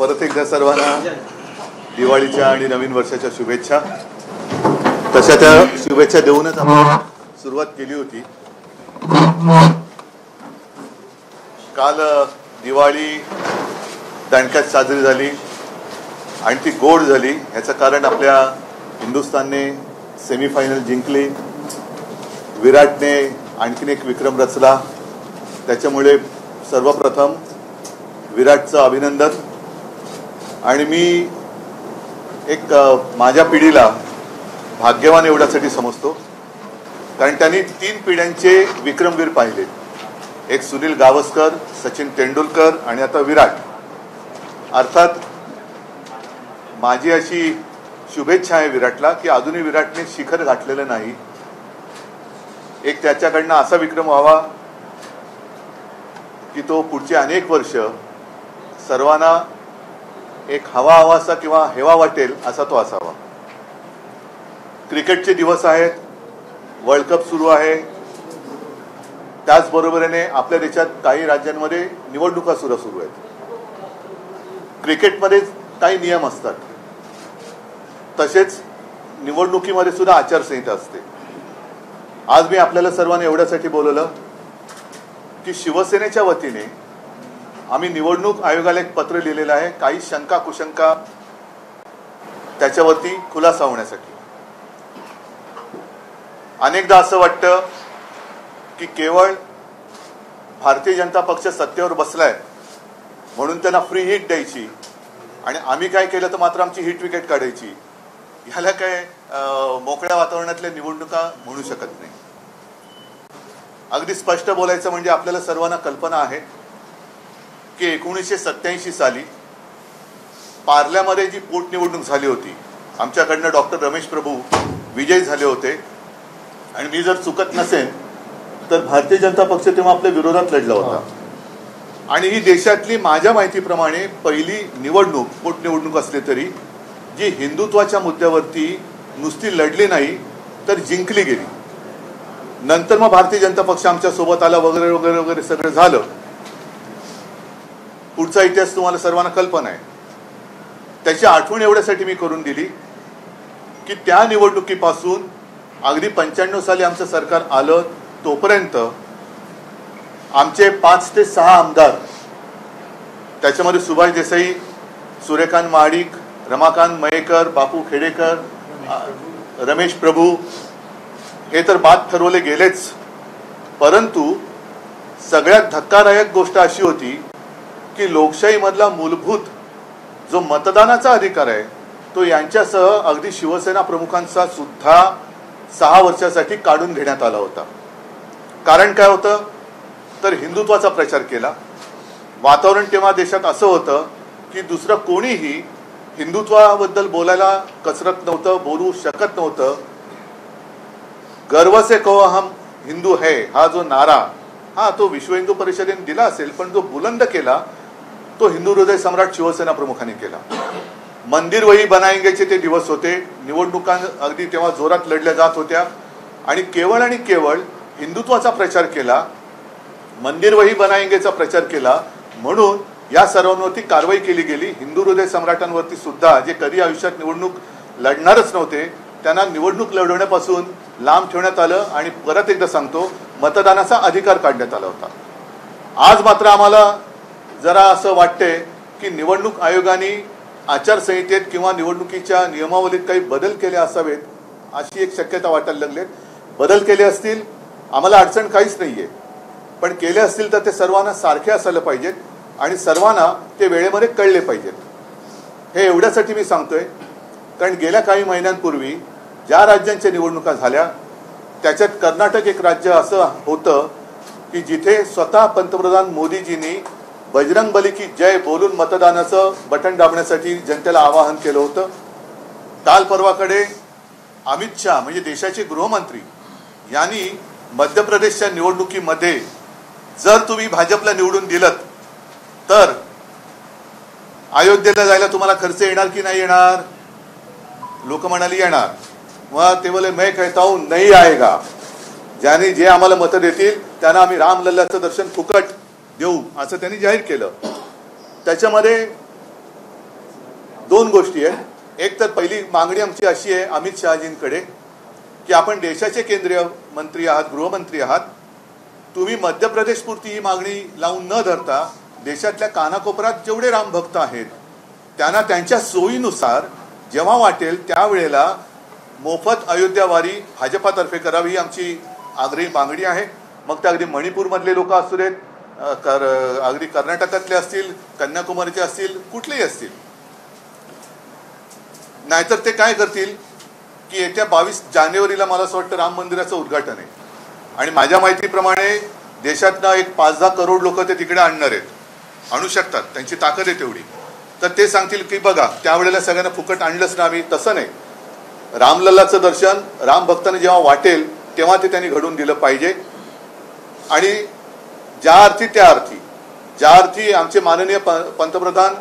परत एकदा सर्वांना दिवाळीच्या आणि नवीन वर्षाच्या शुभेच्छा। तशा त्या शुभेच्छा देऊनच आपण सुरुवात केली होती। काल दिवाळी दणक्यात साजरी झाली आणि ती गोड झाली। याचं कारण आपल्या हिंदुस्थानने सेमीफायनल जिंकली, विराटने आणखीन एक विक्रम रचला। त्याच्यामुळे सर्वप्रथम विराटचं अभिनंदन। आणि मी एक माझ्या पिढीला भाग्यवान एवढ्यासाठी समजतो कारण त्यांनी 3 पिढ्यांचे विक्रमवीर पाहिले। एक सुनील गावस्कर, सचिन तेंडुलकर आणि आता विराट। अर्थात माझी अशी शुभेच्छा आहे विराटला की अजूनही विराटने शिखर गाठलेलं नाही। एक त्याच्याकडनं असा विक्रम व्हावा की तो पुढचे अनेक वर्ष सर्वांना एक हवासा किंवा हेवा वाटेल असा तो असावा। क्रिकेटचे दिवस आहेत, वर्ल्ड कप सुरू आहे, त्याचबरोबरीने आपल्या देशात काही राज्यांमध्ये निवडणुका सुरू आहेत। क्रिकेटमध्ये काही नियम असतात, तसेच निवडणुकीमध्ये सुद्धा आचारसंहिता असते। आज मी आपल्याला सर्वांना एवढ्यासाठी बोलवलं की शिवसेनेच्या वतीने आम्ही निवडणूक आयोगाला एक पत्र लिहिलेलं आहे, काही शंका कुशंका त्याच्यावरती खुलासा होण्यासाठी। अनेकदा असं वाटतं की केवळ भारतीय जनता पक्ष सत्तेवर बसलाय म्हणून त्यांना फ्री हिट द्यायची आणि आम्ही काय केलं तर मात्र आमची हिट विकेट काढायची। ह्याला काय मोकळ्या वातावरणातल्या निवडणुका म्हणू शकत नाही। अगदी स्पष्ट बोलायचं म्हणजे आपल्याला सर्वांना कल्पना आहे की 1987 साली पार्ल्यामध्ये जी पोटनिवडणूक झाली होती, आमच्याकडनं डॉक्टर रमेश प्रभू विजयी झाले होते आणि मी जर चुकत नसेन तर भारतीय जनता पक्ष तेव्हा आपल्या विरोधात लढला होता। आणि ही देशातली माझ्या माहितीप्रमाणे पहिली निवडणूक पोटनिवडणूक असली तरी जी हिंदुत्वाच्या मुद्द्यावरती नुसती लढली नाही तर जिंकली गेली। नंतर मग भारतीय जनता पक्ष आमच्या सोबत आला वगैरे वगैरे वगैरे सगळं झालं। पुढचा इतिहास तुम्हाला सर्वांना कल्पना आहे। त्याची आठवण एवढ्यासाठी मी करून दिली की त्या निवडणुकीपासून अगदी 95 साली आमचं सरकार आलं तोपर्यंत आमचे 5 ते 6 आमदार, त्याच्यामध्ये सुभाष देसाई, सूर्यकांत महाडिक, रमाकांत मयेकर, बापू खेडेकर, रमेश प्रभू हे तर बाद ठरवले गेलेच, परंतु सगळ्यात धक्कादायक गोष्ट अशी होती की लोकशाहीमधला मूलभूत जो मतदानाचा अधिकार आहे तो यांच्यासह अगदी शिवसेना प्रमुखांचा सुद्धा 6 वर्षासाठी काढून घेण्यात आला होता। कारण काय होतं तर हिंदुत्वाचा प्रचार केला। वातावरण तेव्हा देशात असं होतं की दुसरं कोणीही हिंदुत्वाबद्दल बोलायला कसरत नव्हतं, बोलू शकत नव्हतं। गर्व से कहो हम हिंदू है हा जो नारा, हा तो विश्व हिंदू परिषदेने दिला असेल, पण जो बुलंद केला तो हिंदू हृदय सम्राट शिवसेना प्रमुखांनी केला। मंदिर वही बनाएंगेचे ते दिवस होते, निवडणुका अगदी तेव्हा जोरात लढल्या जात होत्या आणि केवळ हिंदुत्वाचा प्रचार केला, मंदिर वही बनाएंगेचा प्रचार केला म्हणून या सर्वांवरती कारवाई केली गेली। हिंदू हृदय सम्राटांवरती सुद्धा जे कधी आयुष्यात निवडणूक लढणारच नव्हते त्यांना निवडणूक लढवण्यापासून लांब ठेवण्यात आलं आणि परत एकदा सांगतो मतदानाचा अधिकार काढण्यात आला होता। आज मात्र आम्हाला जरा असं वाटते की निवडणूक आयोगाने आचारसंहितेत किंवा निवडणुकीच्या नियमावलीत काही बदल केले असावेत अशी एक शक्यता वाटायला लागली। बदल केले असतील आम्हाला अडचण काहीच नाहीये, पण केले असतील तर ते सर्वांना सारखे असायला पाहिजेत आणि सर्वांना ते वेळेमध्ये कळले पाहिजेत। हे एवढ्यासाठी मी सांगतोय कारण गेल्या काही महिन्यांपूर्वी ज्या राज्यांच्या निवडणुका झाल्या त्याच्यात कर्नाटक एक राज्य असं होतं की जिथे स्वतः पंतप्रधान मोदीजींनी बजरंगबली की जय बोलून मतदानाचं बटन दाबण्यासाठी जनतेला आवाहन केलं होतं। काल परवाकडे अमित शहा म्हणजे देशाचे गृहमंत्री यांनी मध्य प्रदेशच्या निवडणुकीमध्ये जर तुम्ही भाजपला निवडून दिलत तर अयोध्येला जायला तुम्हाला खर्च येणार की नाही येणार? लोक म्हणाली येणार। मग ते बोले मैं कहता हूं नहीं आएगा। ज्याने जे आम्हाला मत देतील त्यांना आम्ही रामलल्लाचं दर्शन फुकट देऊ असं त्यांनी जाहीर केलं। त्याच्यामध्ये दोन गोष्टी आहेत. एक तर पहिली मागणी आमची अशी आहे अमित शहाजींकडे की आपण देशाचे केंद्रीय मंत्री आहात, गृहमंत्री आहात, तुम्ही मध्य प्रदेशपुरती ही मागणी लावून न धरता देशातल्या कानाकोपऱ्यात जेवढे रामभक्त आहेत त्यांना त्यांच्या सोयीनुसार जेव्हा वाटेल त्यावेळेला मोफत अयोध्या वारी भाजपातर्फे करावी ही आमची आग्रही मागणी आहे. मग ते अगदी मणिपूरमधले लोक असू देत, अगदी कर्नाटकातले असतील, कन्याकुमारीचे असतील, कुठलेही असतील. नाहीतर ते काय करतील की येत्या 22 जानेवारीला मला असं वाटतं राम मंदिराचं उद्घाटन आहे आणि माझ्या माहितीप्रमाणे देशातनं एक 5-10 करोड लोक ते तिकडे आणणार आहेत, आणू शकतात, त्यांची ताकद आहे तेवढी. तर ते सांगतील की बघा त्यावेळेला सगळ्यांना फुकट आणलंच ना आम्ही. तसं नाही, रामलल्लाचं दर्शन राम भक्तांना जेव्हा वाटेल तेव्हा ते त्यांनी घडवून दिलं पाहिजे. आणि ज्या अर्थी आमचे माननीय पंतप्रधान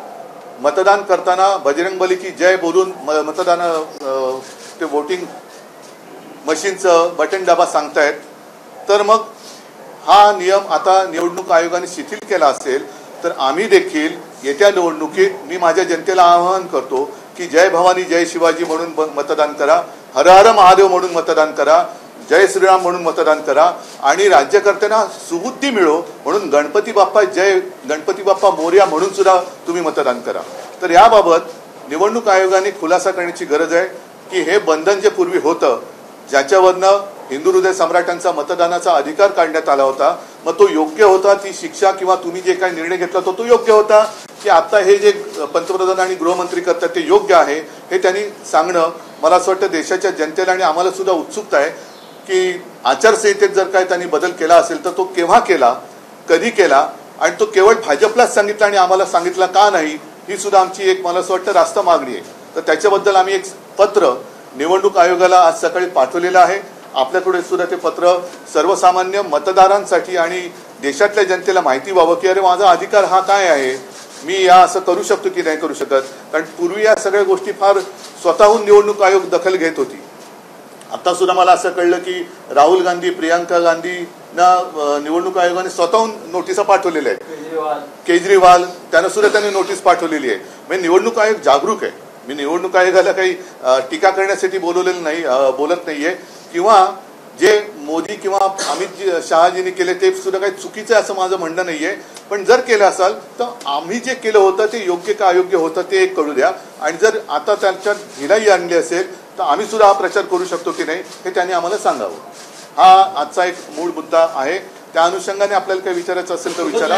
मतदान करताना बजरंगबली की जय बोलून मतदान ते वोटिंग मशीनचं बटन दाबा सांगतायत, तर मग हा नियम आता निवडणूक आयोगाने शिथिल केला असेल तर आम्ही देखील येत्या निवडणुकीत मी माझ्या जनतेला आवाहन करतो की जय भवानी जय शिवाजी म्हणून मतदान करा, हर हर महादेव म्हणून मतदान करा, जय श्रीराम म्हणून मतदान करा आणि राज्यकर्त्यांना सुबुद्धी मिळो म्हणून गणपती बाप्पा जय, गणपती बाप्पा मोरया म्हणून सुद्धा तुम्ही मतदान करा. तर याबाबत निवडणूक आयोगाने खुलासा करण्याची गरज आहे की हे बंधन जे पूर्वी होतं ज्याच्यावरनं हिंदू हृदय सम्राटांचा मतदानाचा अधिकार काढण्यात आला होता, मग तो योग्य होता, ती शिक्षा किंवा तुम्ही जे काही निर्णय घेतला तो योग्य होता की आता हे जे पंतप्रधान आणि गृहमंत्री करतात ते योग्य आहे, हे त्यांनी सांगणं मला असं वाटतं देशाच्या जनतेला आणि आम्हाला सुद्धा उत्सुकता आहे की आचारसंहितेत जर काय त्यांनी बदल केला असेल तर तो केव्हा केला, कधी केला आणि तो केवळ भाजपलाच सांगितला आणि आम्हाला सांगितला का नाही, ही सुद्धा आमची एक मला असं वाटतं रास्त मागणी आहे. तर त्याच्याबद्दल आम्ही एक पत्र निवडणूक आयोगाला आज सकाळी पाठवलेलं आहे. आपल्याकडे सुद्धा ते पत्र सर्वसामान्य मतदारांसाठी आणि देशातल्या जनतेला माहिती व्हावं की अरे माझा अधिकार हा काय आहे, मी या असं करू शकतो की नाही करू शकत. कारण पूर्वी या सगळ्या गोष्टी फार स्वतःहून निवडणूक आयोग दखल घेत होती. आता सुद्धा मला असं कळलं की राहुल गांधी, प्रियांका गांधींना निवडणूक आयोगाने स्वतःहून नोटिसा पाठवलेल्या आहेत. केजरीवाल त्यांना सुद्धा त्यांनी नोटीस पाठवलेली आहे. म्हणजे निवडणूक आयोग जागरूक आहे. मी निवडणूक आयोगाला काही टीका करण्यासाठी बोलवलेलं नाही, बोलत नाहीये किंवा जे मोदी किंवा अमित शहाजींनी केले ते सुद्धा काही चुकीचं आहे असं माझं म्हणणं नाहीये. पण जर केलं असाल तर आम्ही जे केलं होतं ते योग्य का अयोग्य होतं ते एक कळू द्या. आणि जर आता त्यांच्यात ढिलाई आणली असेल तर आम्ही सुद्धा हा प्रचार करू शकतो की नाही हे त्यांनी आम्हाला सांगावं. हा आजचा एक मूळ मुद्दा आहे. त्या अनुषंगाने आपल्याला काही विचारायचं असेल तर विचारा.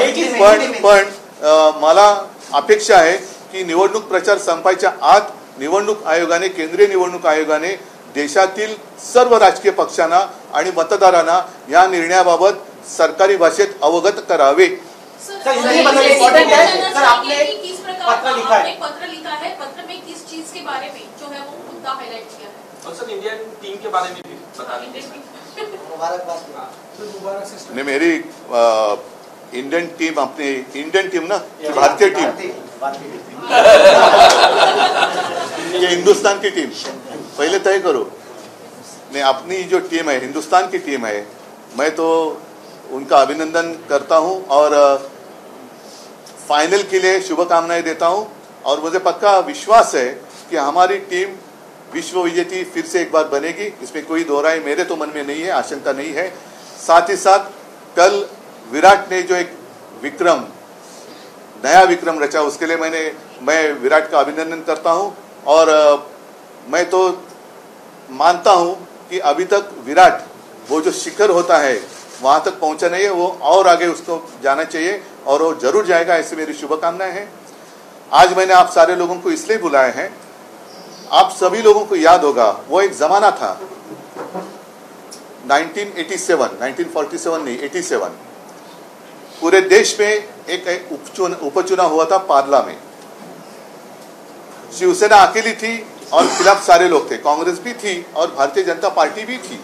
पण मला अपेक्षा आहे की निवडणूक प्रचार संपायच्या आत निवडणूक आयोगाने, केंद्रीय निवडणूक आयोगाने देशातील सर्व राजकीय पक्षांना आणि मतदारांना या निर्णयाबाबत सरकारी भाषेत अवगत करावे. सर आपने किस प्रकार आपने पत्र लिखा है, पत्र में किस चीज के बारे में जो है वो मुद्दा हाईलाइट किया है? और सर इंडियन टीम के बारे में भी बता दीजिए. नहीं, मेरी इंडियन टीम, अपनी इंडियन टीम ना, भारतीय टीम, ये हिंदुस्तान की टीम पहले तय करो. नहीं, अपनी जो टीम है हिंदुस्तान की टीम है, मैं तो उनका अभिनंदन करता हूं और फाइनल के लिए शुभकामनाएं देता हूं. और मुझे पक्का विश्वास है कि हमारी टीम विश्व विजेती फिर से एक बार बनेगी, इसमें कोई दो राय मेरे तो मन में नहीं है, आशंका नहीं है. साथ ही साथ कल विराट ने जो एक विक्रम, नया विक्रम रचा, उसके लिए मैं विराट का अभिनंदन करता हूं. और मैं तो मानता हूं कि अभी तक विराट वो जो शिखर होता है वहां तक पहुंचा नहीं है, वो और आगे उसको जाना चाहिए और वो जरूर जाएगा, ऐसी मेरी शुभकामनाएं हैं. आज मैंने आप सारे लोगों को इसलिए बुलाए हैं, आप सभी लोगों को याद होगा वो एक जमाना था 1947 नहीं 87, पूरे देश में एक उपचुनाव हुआ था पार्ला में. शिवसेना अकेली थी और खिलाफ सारे लोग थे, कांग्रेस भी थी और भारतीय जनता पार्टी भी थी.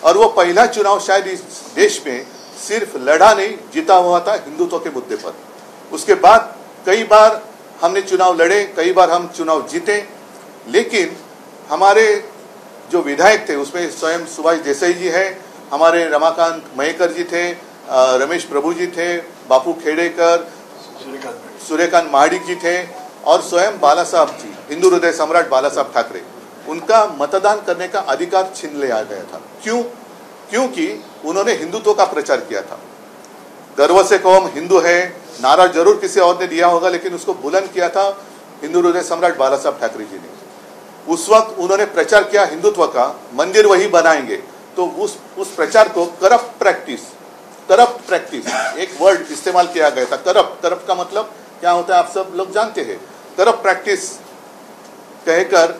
और वो पहला चुनाव शायद इस देश में सिर्फ लड़ा नहीं, जीता हुआ था हिंदुत्व के मुद्दे पर. उसके बाद कई बार हमने चुनाव लड़े, कई बार हम चुनाव जीते, लेकिन हमारे जो विधायक थे उसमें स्वयं सुभाष देसाई जी है, हमारे रमाकांत मयेकर जी थे, रमेश प्रभु जी थे, बापू खेड़ेकर, सूर्यकांत महाडिक जी थे और स्वयं बाला साहब जी, हिंदू हृदय सम्राट बाला साहब ठाकरे, उनका मतदान करने का अधिकार छीन लिया गया था। क्यों? क्योंकि उन्होंने हिंदुत्व का प्रचार किया था। गर्व से कहो हम हिंदू है, नारा जरूर किसी और ने दिया होगा, लेकिन उसको बुलंद किया था हिंदू हृदय सम्राट बाला साहब ठाकरे जी ने। उस वक्त उन्होंने प्रचार किया हिंदुत्व का, मंदिर वही बनाएंगे। तो उस प्रचार को करप्ट प्रैक्टिस एक वर्ड इस्तेमाल किया गया था। करप्ट का मतलब क्या होता है आप सब लोग जानते हैं। करप्ट प्रैक्टिस कहकर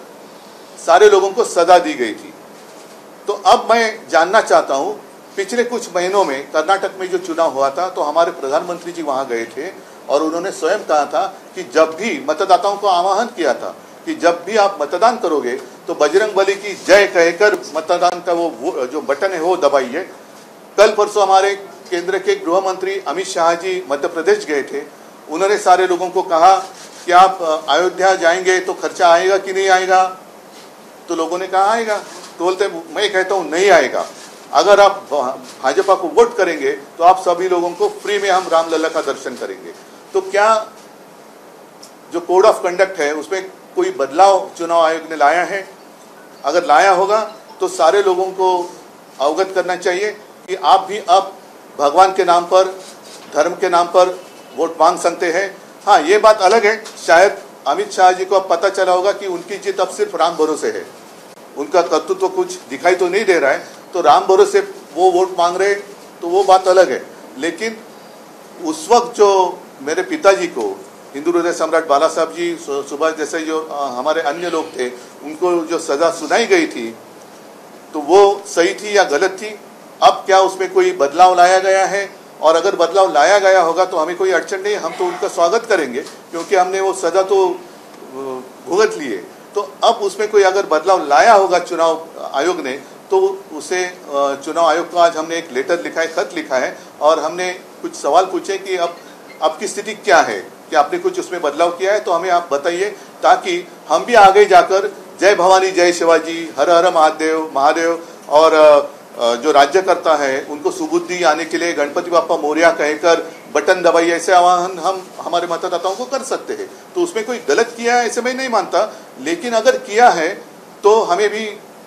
सारे लोगों को सजा दी गई थी। तो अब मैं जानना चाहता हूं, पिछले कुछ महीनों में कर्नाटक में जो चुनाव हुआ था, तो हमारे प्रधानमंत्री जी वहां गए थे और उन्होंने स्वयं कहा था कि जब भी मतदाताओं को आह्वान किया था कि जब भी आप मतदान करोगे तो बजरंगबली की जय कहकर मतदान का वो जो बटन है वो दबाइए। कल परसों हमारे केंद्र के गृह मंत्री अमित शाह जी मध्य प्रदेश गए थे। उन्होंने सारे लोगों को कहा कि आप अयोध्या जाएंगे तो खर्चा आएगा कि नहीं आएगा? तो लोगों ने कहा आएगा। तो बोलते मैं कहता हूं नहीं आएगा। अगर आप भाजपा को वोट करेंगे तो आप सभी लोगों को फ्री में हम रामलला का दर्शन करेंगे। तो क्या जो कोड ऑफ कंडक्ट है उसमें कोई बदलाव चुनाव आयोग ने लाया है? अगर लाया होगा तो सारे लोगों को अवगत करना चाहिए कि आप भी अब भगवान के नाम पर, धर्म के नाम पर वोट मांग सकते हैं। हाँ, ये बात अलग है, शायद अमित शाह जी को अब पता चला होगा कि उनकी जीत अब सिर्फ राम भरोसे है। उनका कर्तृत्व कुछ दिखाई तो नहीं दे रहा है, तो राम भरोसे वो वोट मांग रहे, तो वो बात अलग है। लेकिन उस वक्त जो मेरे पिताजी को हिंदू हृदय सम्राट बाला साहब जी, सुभाष जैसे जो हमारे अन्य लोग थे, उनको जो सजा सुनाई गई थी तो वो सही थी या गलत थी? अब क्या उसमें कोई बदलाव लाया गया है? और अगर बदलाव लाया गया होगा तो हमें कोई अड़चन नहीं, हम तो उनका स्वागत करेंगे क्योंकि हमने वो सजा तो भुगत लिए। तो अब उसमें कोई अगर बदलाव लाया होगा चुनाव आयोग ने, तो उसे चुनाव आयोग को आज हमने एक लेटर लिखा है, खत लिखा है और हमने कुछ सवाल पूछे कि अब की स्थिति क्या है, कि आपने कुछ उसमें बदलाव किया है तो हमें आप बताइए, ताकि हम भी आगे जाकर जय भवानी जय शिवाजी, हर हर महादेव और जो राज्यकर्ता है उनको सुबुद्धि आने के लिए गणपति बाप्पा मोरया कहकर बटन दबाइए, ऐसे आह्वान हम हमारे मतदाताओं को कर सकते हैं। तो उसमें कोई गलत किया है ऐसे मैं नहीं मानता, लेकिन अगर किया है तो हमें भी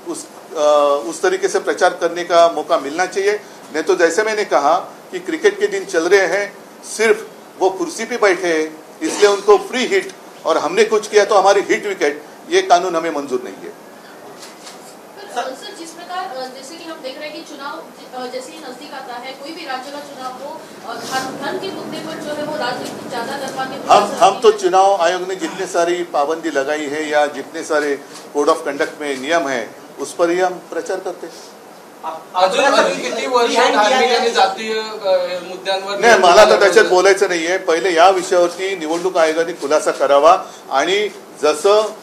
उस तरीके से प्रचार करने का मौका मिलना चाहिए। नहीं तो जैसे मैंने कहा कि क्रिकेट के दिन चल रहे हैं, सिर्फ वो कुर्सी पे बैठे हैं इसलिए उनको फ्री हिट और हमने कुछ किया तो हमारी हिट विकेट, ये कानून हमें मंजूर नहीं है। सर, जिस प्रकार जैसे कि हम देख रहे हैं कि चुनाव जैसे ही नजदीक आता है, कोई भी राज्य का चुनाव हो, धर्म के मुद्दे पर जो है वो राजनीति ज्यादा दरपाने हम तो चुनाव आयोग ने जितने सारी पाबंदी लगाई है या जितने सारे कोड ऑफ कंडक्ट में नियम है उस पर ही हम प्रचार करते हैं। किती वर्ष धार्मिक आणि जातीय मुद्द्यांवर नाही, मला तर त्याच्यात बोलायचं नाहीये। पहिले या विषयावरती निवडणूक आयोगाने खुलासा करावा आणि जसं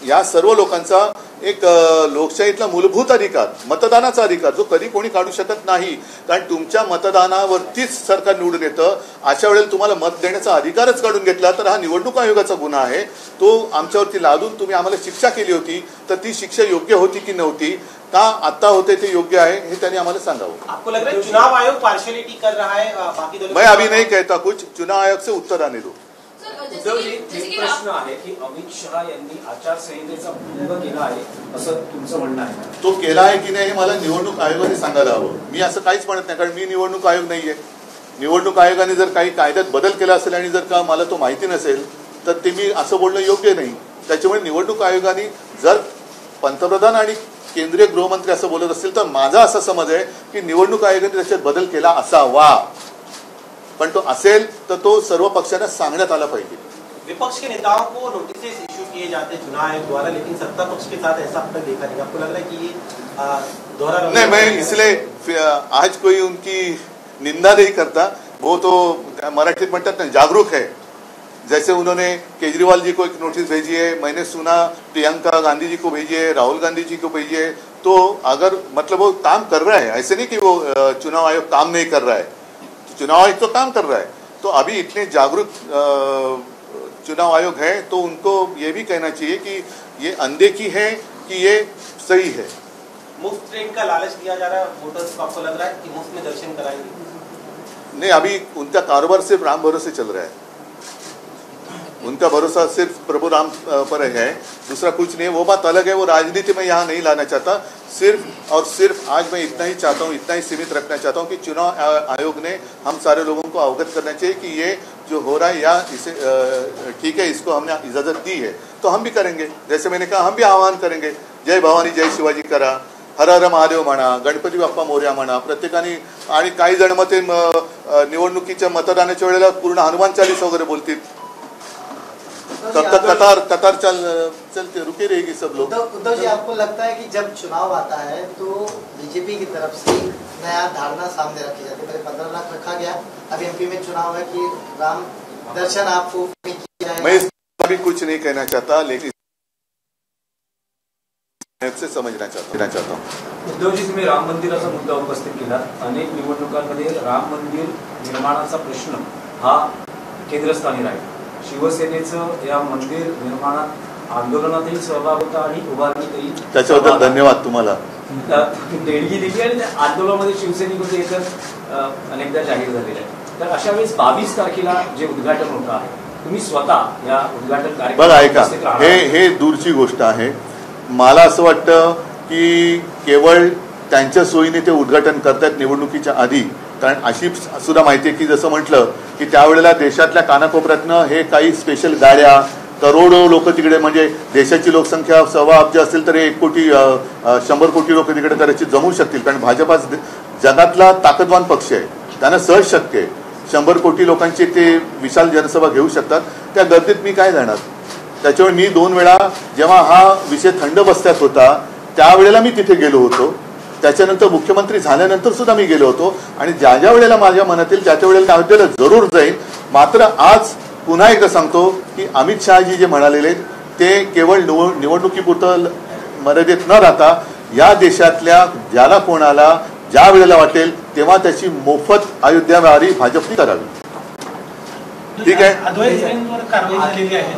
या सर्व लोकांचा एक लोकशाहीतला मूलभूत अधिकार, मतदानाचा अधिकार, जो कधी कोणी काढू शकत नाही, कारण तुमच्या मतदानावरतीच सरकार निवडून येतं, अशा वेळेला तुम्हाला मत देण्याचा अधिकारच काढून घेतला तर हा निवडणूक आयोगाचा गुन्हा आहे। तो आमच्यावरती लादून तुम्ही आम्हाला शिक्षा केली होती, तर ती शिक्षा योग्य होती की नव्हती, का आता होते ते योग्य आहे हे त्यांनी आम्हाला सांगावं। आपको लग रहा है चुनाव आयोग पार्शियलिटी कर रहा है बाकी दलों? मैं अभी नहीं कहता कुछ, चुनाव आयोग से उत्तर आने दो। उद्धवजी, प्रश्न आहे की अमित शहा यांनी आचारसंहितेचा भंग केला आहे असं तुमचं म्हणणं आहे? तो केला आहे की नाही हे मला निवडणूक आयोगाने सांगायला हवं। मी असं काहीच म्हणत नाही, कारण मी निवडणूक आयोग नाहीये। निवडणूक आयोगाने जर काही कायद्यात बदल केला असेल आणि जर का मला तो माहिती नसेल तर ते मी असं बोलणं योग्य नाही। त्याच्यामुळे निवडणूक आयोगाने जर पंतप्रधान आणि केंद्रीय गृहमंत्री असं बोलत असतील तर माझा असा समज आहे की निवडणूक आयोगाने त्याच्यात बदल केला असावा, पण तो असेल तर तो सर्व पक्षांना सांगण्यात आला पाहिजे। विपक्ष के नेताओं को नोटिस इशू किए जाते हैं चुनाव आयोग द्वारा, लेकिन सत्ता पक्ष के साथ ऐसा अब तक देखा नहीं। आपको लग रहा है कि ये दोहरा नहीं, मैं इसलिए आज कोई उनकी निंदा नहीं करता, वो तो मराठीत म्हणतात ना जागरूक है। जैसे उन्होंने केजरीवाल जी को एक नोटिस भेजी है, मैंने सुना प्रियंका गांधी जी को भेजी है, राहुल गांधी जी को भेजी है, तो अगर मतलब वो काम कर रहा है, ऐसे नहीं कि वो चुनाव आयोग काम नहीं कर रहा है, चुनाव आयोग तो काम कर रहा है। तो अभी इतने जागरूक चुनाव आयोग है तो उनको ये भी कहना चाहिए कि ये अनदेखी है कि ये सही है। मुफ्त ट्रेन का लालच दिया जा रहा है वोटर्स को, आपको लग रहा है कि मुफ्त में दर्शन कराएंगे? नहीं, अभी उनका कारोबार सिर्फ राम भरोसे चल रहा है। उनका भरोसा सिर्फ प्रभु राम पर है, दूसरा कुछ नहीं है। वो बात अलग है, वो राजनीति में यहाँ नहीं लाना चाहता। सिर्फ और सिर्फ आज मैं इतना ही चाहता हूँ, इतना ही सीमित रखना चाहता हूँ कि चुनाव आयोग ने हम सारे लोगों को अवगत करना चाहिए कि ये जो हो रहा है या इसे ठीक है, इसको हमने इजाज़त दी है तो हम भी करेंगे। जैसे मैंने कहा, हम भी आह्वान करेंगे, जय भवानी जय शिवाजी करा, हर हर महादेव म्हणा, गणपती बाप्पा मोरया म्हणा प्रत्येकाने। आणि काही जण मग ते निवडणुकीच्या मतदानाच्या वेळेला पूर्ण हनुमान चालीसा वगैरे बोलतील। तब तक कतार चलते रुकी रहेगी सब लोग। उद्धव जी, आपको लगता है कि जब चुनाव आता है तो बीजेपी की तरफ से नया धारणा सामने रखी जाती है? पहले 15 लाख रखा गया, अब एमपी में चुनाव है कि राम दर्शन आपको नहीं किया जाएगा। मैं इसमें भी कुछ नहीं कहना चाहता, लेकिन से समझना चाहता हूँ। उद्धवजी, तुम्ही राम मंदिराचा मुद्दा उपस्थित केला। अनेक निवडणुकांमध्ये राम मंदिर निर्माणाचा प्रश्न हा केंद्रस्थानी राहील। शिवसेनेचं या मंदिर निर्माणात आंदोलनातही सहभाग होता आणि उभारणीतही। त्याच्याबद्दल धन्यवाद तुम्हाला। देणगी दिली आणि आंदोलनामध्ये शिवसैनिक होते अनेकदा जाहीर झालेलं आहे। तर अशा वेळेस 22 तारखेला जे उद्घाटन होतं आहे, तुम्ही स्वतः या उद्घाटन बघा, ऐका, कार्यक्रमात हे दूरची गोष्ट आहे। मला असं वाटतं की केवळ त्यांच्या सोयीने ते उद्घाटन करतात निवडणुकीच्या आधी। कारण अशी सुद्धा माहिती आहे की जसं म्हटलं की त्यावेळेला देशातल्या कानाकोपऱ्यातनं हे काही स्पेशल गाड्या, करोडो लोक तिकडे, म्हणजे देशाची लोकसंख्या 1.25 अब्ज असेल तर 1 कोटी 100 कोटी लोक तिकडे करायची जमू शकतील। कारण भाजपा जगातला ताकदवान पक्ष आहे, त्यांना सहज शक्य आहे 100 कोटी लोकांची ते विशाल जनसभा घेऊ शकतात। त्या गर्दीत मी काय जाणार? त्याच्यामुळे मी 2 वेळा जेव्हा हा विषय थंड बस्त्यात होता त्यावेळेला मी तिथे गेलो होतो। त्याच्यानंतर मुख्यमंत्री झाल्यानंतर सुद्धा मी गेलो होतो आणि ज्या ज्या वेळेला माझ्या मनात येईल त्या त्या वेळेला त्यावेळेला जरूर जाईल। मात्र आज पुन्हा एकदा सांगतो की अमित शहाजी जे म्हणालेले ते केवळ निवडणुकीपुरतं मर्यादित न राहता या देशातल्या ज्याला कोणाला ज्या वेळेला वाटेल तेव्हा त्याची मोफत अयोध्यावारी भाजपने करावी। ठीक आहे,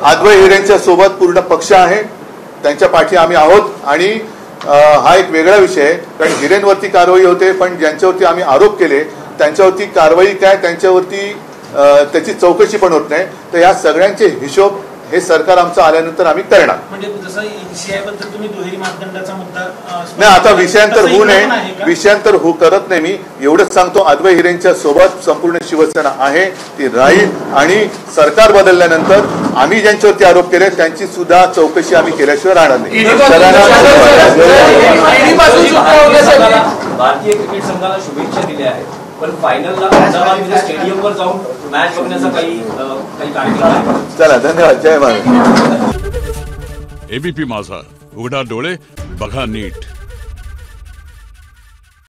अद्वै हिरेंच्या सोबत पूर्ण पक्ष आहे, त्यांच्या पाठी आम्ही आहोत। आणि हा एक वेगळा विषय आहे, कारण हिरेंवरती कारवाई होते, पण ज्यांच्यावरती आम्ही आरोप केले त्यांच्यावरती कारवाई काय, त्यांच्यावरती त्याची चौकशी पण होत नाही। तर या सगळ्यांचे हिशोब हे सरकार आमचं आल्यानंतर आम्ही करणार। म्हणजे जसं ईसीआय बद्दल तुम्ही दुहेरी मापदंडाचा मुद्दा नाही, आता विषयांतर होऊ नये, विषयांतर करत नाही। मी एवढंच सांगतो, अद्वै हिरेंच्या सोबत संपूर्ण शिवसेना आहे, ती राहील। आणि सरकार बदलल्यानंतर आम्ही ज्यांच्यावरती आरोप केले त्यांची सुद्धा चौकशी आम्ही केल्याशिवाय राहणार नाही। भारतीय क्रिकेट संघाला शुभेच्छा दिल्या आहेत, पण फायनलला अहमदाबाद स्टेडियमवर जाऊन मॅच बघण्याचा काही कार्यक्रम आहे। चला, धन्यवाद, जय महाराज। एबीपी माझा, उघडा डोळे बघा नीट।